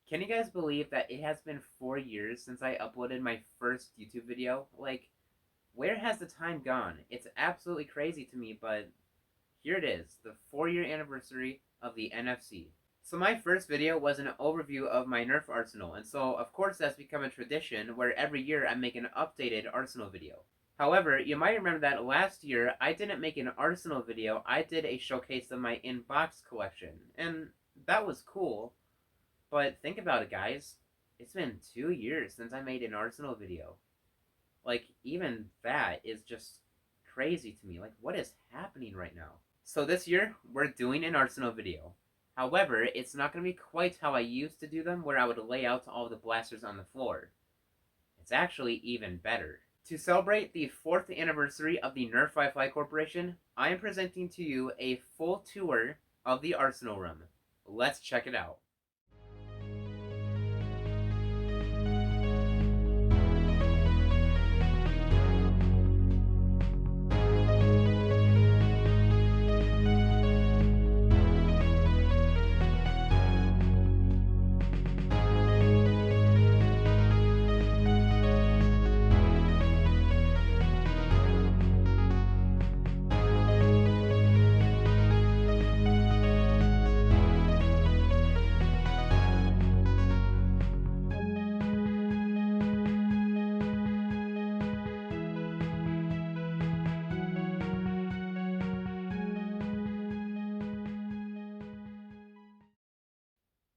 Can you guys believe that it has been 4 years since I uploaded my first YouTube video? Like, where has the time gone? It's absolutely crazy to me, but here it is, the 4-year anniversary of the NFC. So my first video was an overview of my Nerf arsenal, and so of course that's become a tradition where every year I make an updated arsenal video. However, you might remember that last year I didn't make an arsenal video, I did a showcase of my in-box collection, and that was cool. But think about it, guys. It's been 2 years since I made an Arsenal video. Like, even that is just crazy to me. Like, what is happening right now? So this year, we're doing an Arsenal video. However, it's not going to be quite how I used to do them, where I would lay out all the blasters on the floor. It's actually even better. To celebrate the 4th anniversary of the Nerf Firefly Corporation, I am presenting to you a full tour of the Arsenal room. Let's check it out.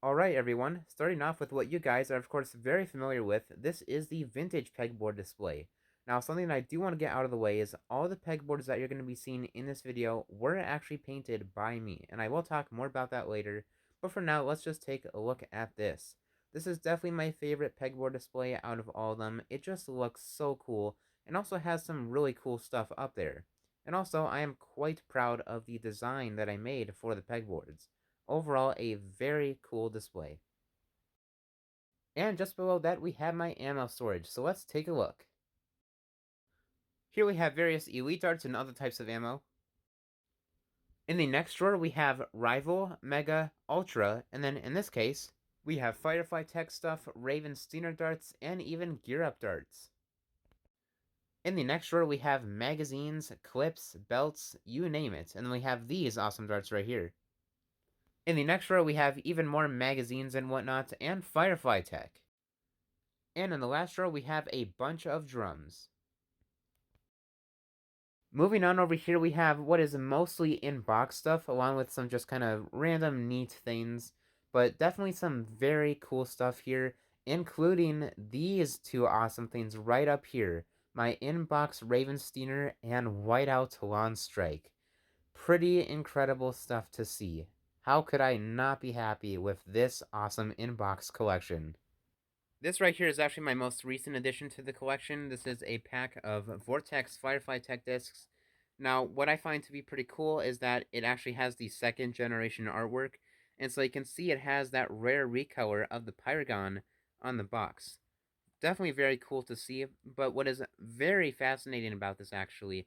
Alright everyone, starting off with what you guys are of course very familiar with, this is the vintage pegboard display. Now something that I do want to get out of the way is all the pegboards that you're going to be seeing in this video were actually painted by me, and I will talk more about that later, but for now let's just take a look at this. This is definitely my favorite pegboard display out of all of them. It just looks so cool, and also has some really cool stuff up there. And also I am quite proud of the design that I made for the pegboards. Overall, a very cool display. And just below that, we have my ammo storage, so let's take a look. Here we have various elite darts and other types of ammo. In the next drawer, we have Rival, Mega, Ultra, and then in this case, we have Firefly Tech stuff, Raven Steiner darts, and even Gear Up darts. In the next drawer, we have magazines, clips, belts, you name it, and then we have these awesome darts right here. In the next row, we have even more magazines and whatnot, and Firefly Tech. And in the last row, we have a bunch of drums. Moving on over here, we have what is mostly in-box stuff, along with some just kind of random neat things, but definitely some very cool stuff here, including these two awesome things right up here, my in-box Ravensteiner and Whiteout Lawn Strike. Pretty incredible stuff to see. How could I not be happy with this awesome in-box collection? This right here is actually my most recent addition to the collection. This is a pack of Vortex Firefly Tech discs. Now, what I find to be pretty cool is that it actually has the second generation artwork, and so you can see it has that rare recolor of the Pyragon on the box. Definitely very cool to see, but what is very fascinating about this actually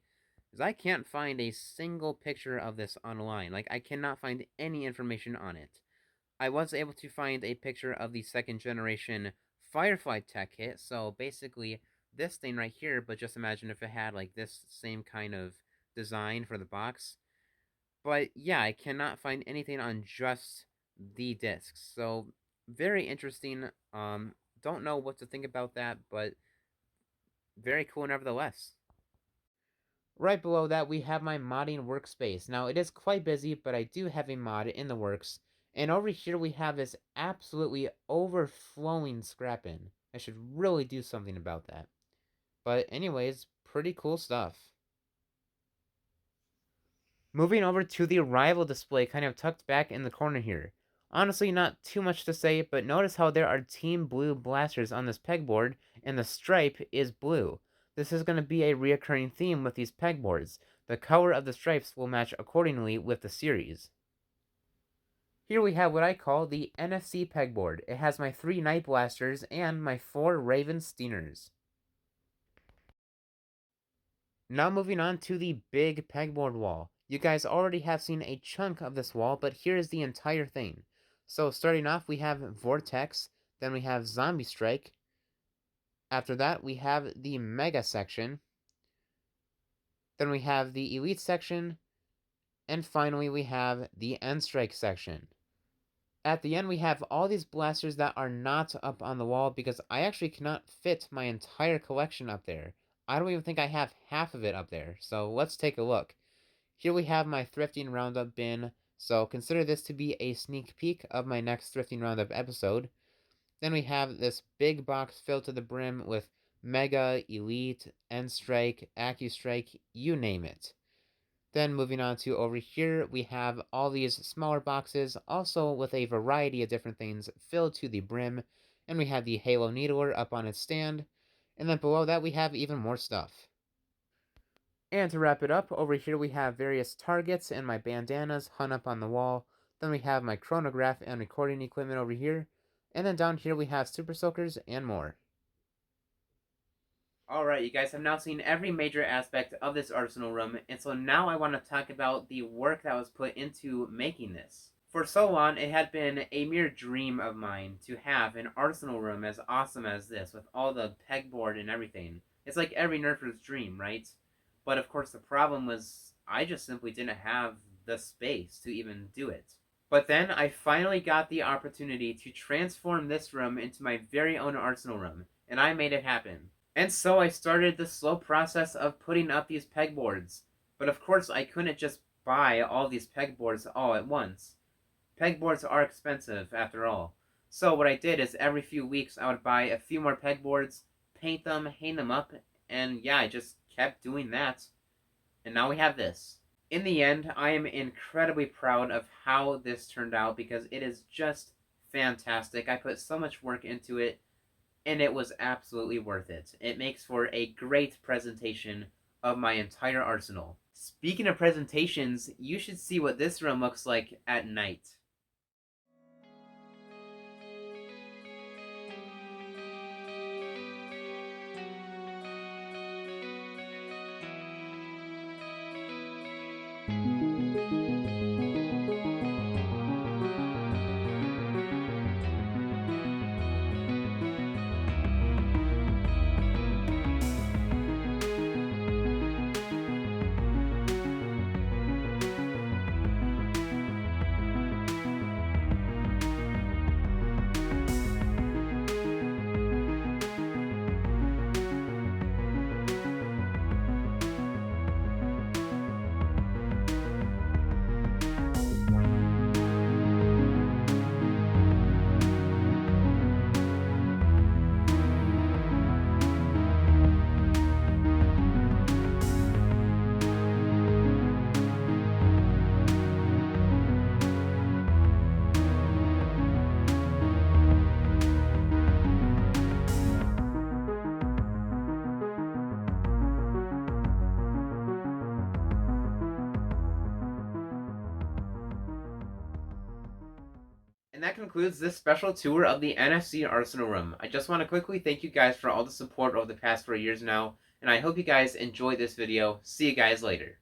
is I can't find a single picture of this online. Like, I cannot find any information on it. I was able to find a picture of the second generation Firefly Tech kit, so basically this thing right here, but just imagine if it had like this same kind of design for the box. But yeah, I cannot find anything on just the discs, so very interesting. Don't know what to think about that, but very cool nevertheless. Right below that, we have my modding workspace. Now, it is quite busy, but I do have a mod in the works. And over here, we have this absolutely overflowing scrap bin. I should really do something about that. But anyways, pretty cool stuff. Moving over to the rival display, kind of tucked back in the corner here. Honestly, not too much to say, but notice how there are Team Blue blasters on this pegboard, and the stripe is blue. This is going to be a reoccurring theme with these pegboards. The color of the stripes will match accordingly with the series. Here we have what I call the NFC pegboard. It has my 3 Night Blasters and my 4 Raven Steiners. Now moving on to the big pegboard wall. You guys already have seen a chunk of this wall, but here is the entire thing. So starting off, we have Vortex, Then we have Zombie Strike. After that, we have the Mega section. Then we have the Elite section. And finally, we have the End Strike section. At the end, we have all these blasters that are not up on the wall because I actually cannot fit my entire collection up there. I don't even think I have half of it up there, so let's take a look. Here we have my Thrifting Roundup bin, so consider this to be a sneak peek of my next Thrifting Roundup episode. Then we have this big box filled to the brim with Mega, Elite, End Strike, AccuStrike, you name it. Then moving on to over here, we have all these smaller boxes, also with a variety of different things filled to the brim. And we have the Halo Needler up on its stand. And then below that, we have even more stuff. And to wrap it up, over here we have various targets and my bandanas hung up on the wall. Then we have my chronograph and recording equipment over here. And then down here we have super soakers and more. Alright, you guys have now seen every major aspect of this arsenal room, and so now I want to talk about the work that was put into making this. For so long, it had been a mere dream of mine to have an arsenal room as awesome as this, with all the pegboard and everything. It's like every nerfer's dream, right? But of course the problem was, I just simply didn't have the space to even do it. But then I finally got the opportunity to transform this room into my very own arsenal room, and I made it happen. And so I started the slow process of putting up these pegboards. But of course I couldn't just buy all these pegboards all at once. Pegboards are expensive, after all. So what I did is every few weeks I would buy a few more pegboards, paint them, hang them up, and yeah, I just kept doing that. And now we have this. In the end, I am incredibly proud of how this turned out because it is just fantastic. I put so much work into it, and it was absolutely worth it. It makes for a great presentation of my entire arsenal. Speaking of presentations, you should see what this room looks like at night. And that concludes this special tour of the NFC Arsenal Room. I just want to quickly thank you guys for all the support over the past 4 years now, and I hope you guys enjoyed this video. See you guys later.